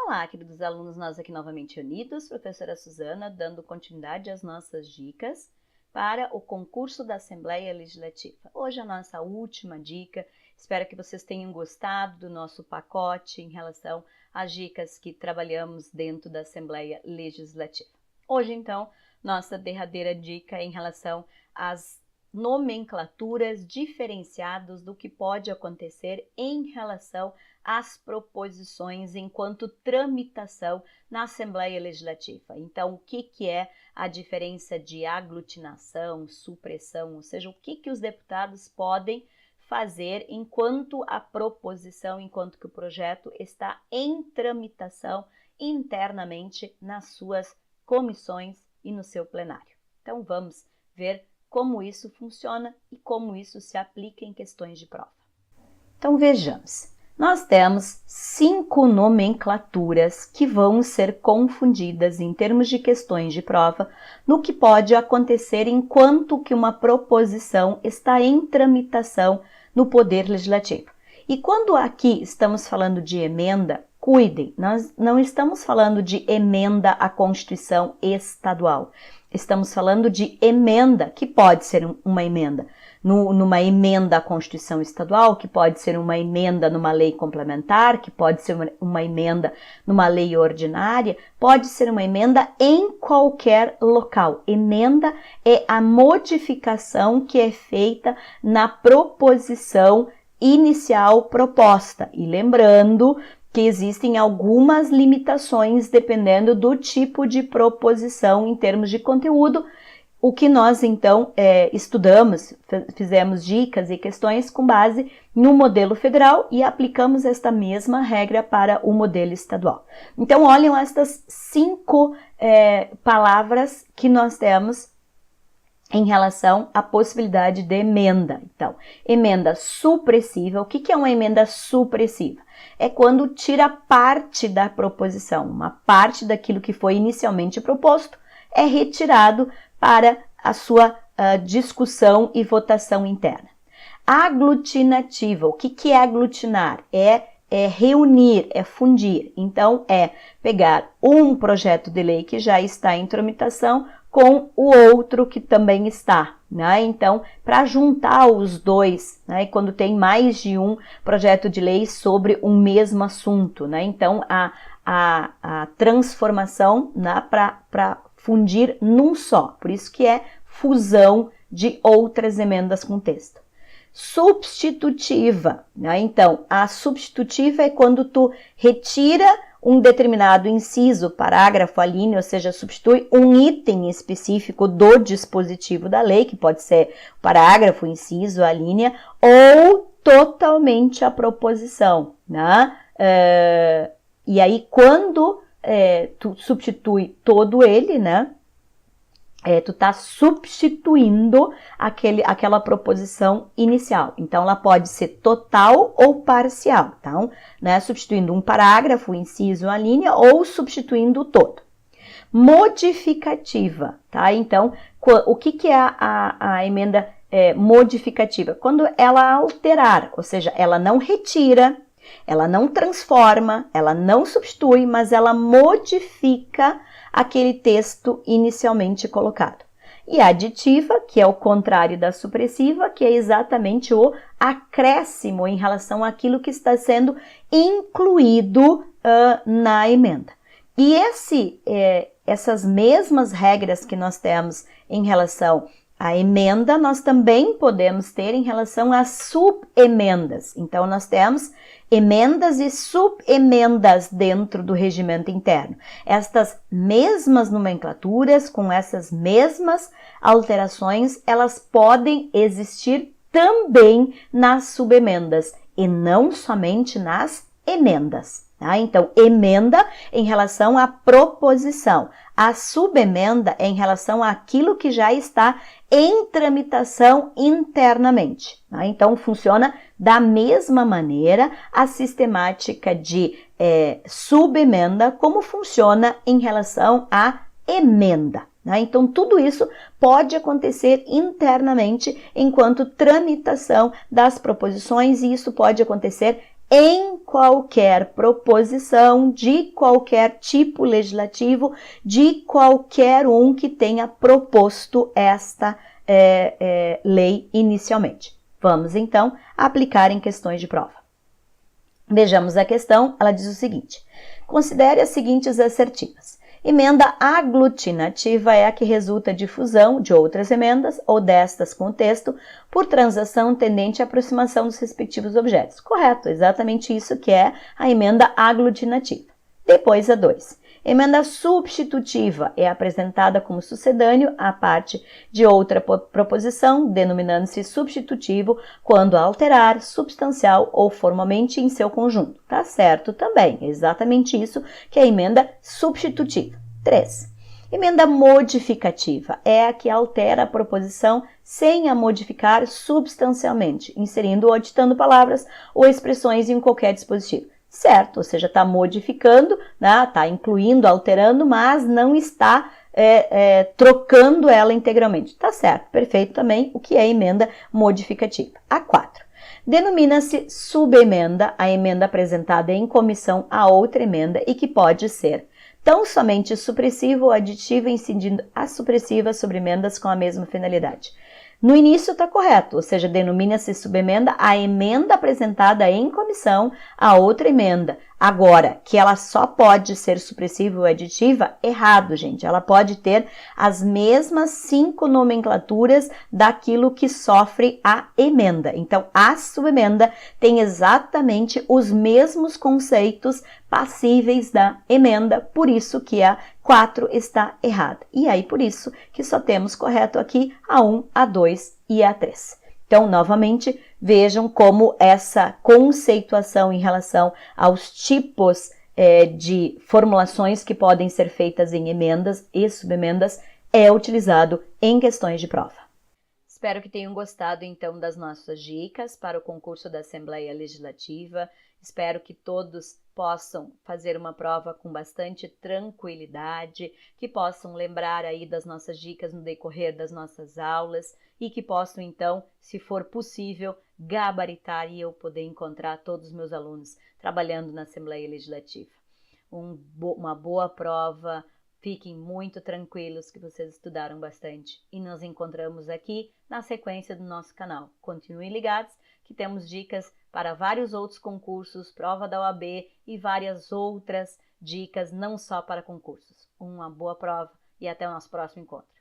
Olá, queridos alunos, nós aqui novamente unidos, professora Suzana, dando continuidade às nossas dicas para o concurso da Assembleia Legislativa. Hoje a nossa última dica, espero que vocês tenham gostado do nosso pacote em relação às dicas que trabalhamos dentro da Assembleia Legislativa. Hoje, então, nossa derradeira dica é em relação às nomenclaturas diferenciadas do que pode acontecer em relação às proposições enquanto tramitação na Assembleia Legislativa. Então, o que é a diferença de aglutinação, supressão, ou seja, o que os deputados podem fazer enquanto a proposição, enquanto que o projeto está em tramitação internamente nas suas comissões e no seu plenário. Então, vamos ver como isso funciona e como isso se aplica em questões de prova. Então, vejamos. Nós temos 5 nomenclaturas que vão ser confundidas em termos de questões de prova no que pode acontecer enquanto que uma proposição está em tramitação no Poder Legislativo. E quando aqui estamos falando de emenda, cuidem, nós não estamos falando de emenda à Constituição Estadual. Estamos falando de emenda, que pode ser uma emenda numa emenda à Constituição Estadual, que pode ser uma emenda numa lei complementar, que pode ser uma emenda numa lei ordinária, pode ser uma emenda em qualquer local. Emenda é a modificação que é feita na proposição inicial proposta. E lembrando que existem algumas limitações dependendo do tipo de proposição em termos de conteúdo, o que nós então estudamos, fizemos dicas e questões com base no modelo federal e aplicamos esta mesma regra para o modelo estadual. Então, olhem estas 5 palavras que nós temos em relação à possibilidade de emenda. Então, emenda supressiva. O que é uma emenda supressiva? É quando tira parte da proposição, uma parte daquilo que foi inicialmente proposto é retirado para a sua discussão e votação interna. Aglutinativa, o que é aglutinar? É reunir, é fundir. Então, é pegar um projeto de lei que já está em tramitação com o outro que também está, né? Então, para juntar os dois, né? Quando tem mais de um projeto de lei sobre um mesmo assunto, né? Então, a transformação, né? Para fundir num só, por isso que é fusão de outras emendas com texto. Substitutiva, né? Então, a substitutiva é quando tu retira um determinado inciso, parágrafo, a linha, ou seja, substitui um item específico do dispositivo da lei, que pode ser o parágrafo, o inciso, a linha, ou totalmente a proposição, né? E aí, quando tu substitui todo ele, né? Tu está substituindo aquela proposição inicial. Então, ela pode ser total ou parcial. Então, né, substituindo um parágrafo, um inciso, a linha, ou substituindo o todo. Modificativa, tá? Então, o que é a emenda modificativa? Quando ela alterar, ou seja, ela não retira, ela não transforma, ela não substitui, mas ela modifica aquele texto inicialmente colocado. E a aditiva, que é o contrário da supressiva, que é exatamente o acréscimo em relação àquilo que está sendo incluído na emenda. E essas mesmas regras que nós temos em relação à emenda, nós também podemos ter em relação às subemendas. Então, nós temos emendas e subemendas dentro do regimento interno. Estas mesmas nomenclaturas, com essas mesmas alterações, elas podem existir também nas subemendas e não somente nas emendas. Tá? Então, emenda em relação à proposição. A subemenda é em relação àquilo que já está em tramitação internamente. Tá? Então, funciona da mesma maneira a sistemática de subemenda como funciona em relação à emenda. Tá? Então, tudo isso pode acontecer internamente enquanto tramitação das proposições e isso pode acontecer em qualquer proposição de qualquer tipo legislativo, de qualquer um que tenha proposto esta lei inicialmente. Vamos então aplicar em questões de prova. Vejamos a questão, ela diz o seguinte: considere as seguintes assertivas. Emenda aglutinativa é a que resulta de fusão de outras emendas ou destas com o texto por transação tendente à aproximação dos respectivos objetos. Correto, exatamente isso que é a emenda aglutinativa. Depois a 2. Emenda substitutiva é apresentada como sucedâneo à parte de outra proposição, denominando-se substitutivo quando alterar substancial ou formalmente em seu conjunto. Tá certo também, é exatamente isso que é a emenda substitutiva. 3. Emenda modificativa é a que altera a proposição sem a modificar substancialmente, inserindo ou aditando palavras ou expressões em qualquer dispositivo. Certo, ou seja, está modificando, né? Está incluindo, alterando, mas não está trocando ela integralmente. Tá certo, perfeito também o que é emenda modificativa. A 4. Denomina-se subemenda a emenda apresentada em comissão a outra emenda e que pode ser tão somente supressiva ou aditiva, incidindo a supressiva sobre emendas com a mesma finalidade. No início está correto, ou seja, denomina-se subemenda a emenda apresentada em comissão a outra emenda. Agora, que ela só pode ser supressiva ou aditiva, errado, gente. Ela pode ter as mesmas 5 nomenclaturas daquilo que sofre a emenda. Então, a subemenda tem exatamente os mesmos conceitos passíveis da emenda, por isso que a 4 está errada. E aí, por isso que só temos correto aqui a 1, a 2 e a 3. Então, novamente, vejam como essa conceituação em relação aos tipos de formulações que podem ser feitas em emendas e subemendas é utilizado em questões de prova. Espero que tenham gostado, então, das nossas dicas para o concurso da Assembleia Legislativa. Espero que todos possam fazer uma prova com bastante tranquilidade, que possam lembrar aí das nossas dicas no decorrer das nossas aulas e que possam, então, se for possível, gabaritar e eu poder encontrar todos os meus alunos trabalhando na Assembleia Legislativa. Uma boa prova, fiquem muito tranquilos que vocês estudaram bastante e nos encontramos aqui na sequência do nosso canal. Continuem ligados que temos dicas para vários outros concursos, prova da OAB e várias outras dicas, não só para concursos. Uma boa prova e até o nosso próximo encontro.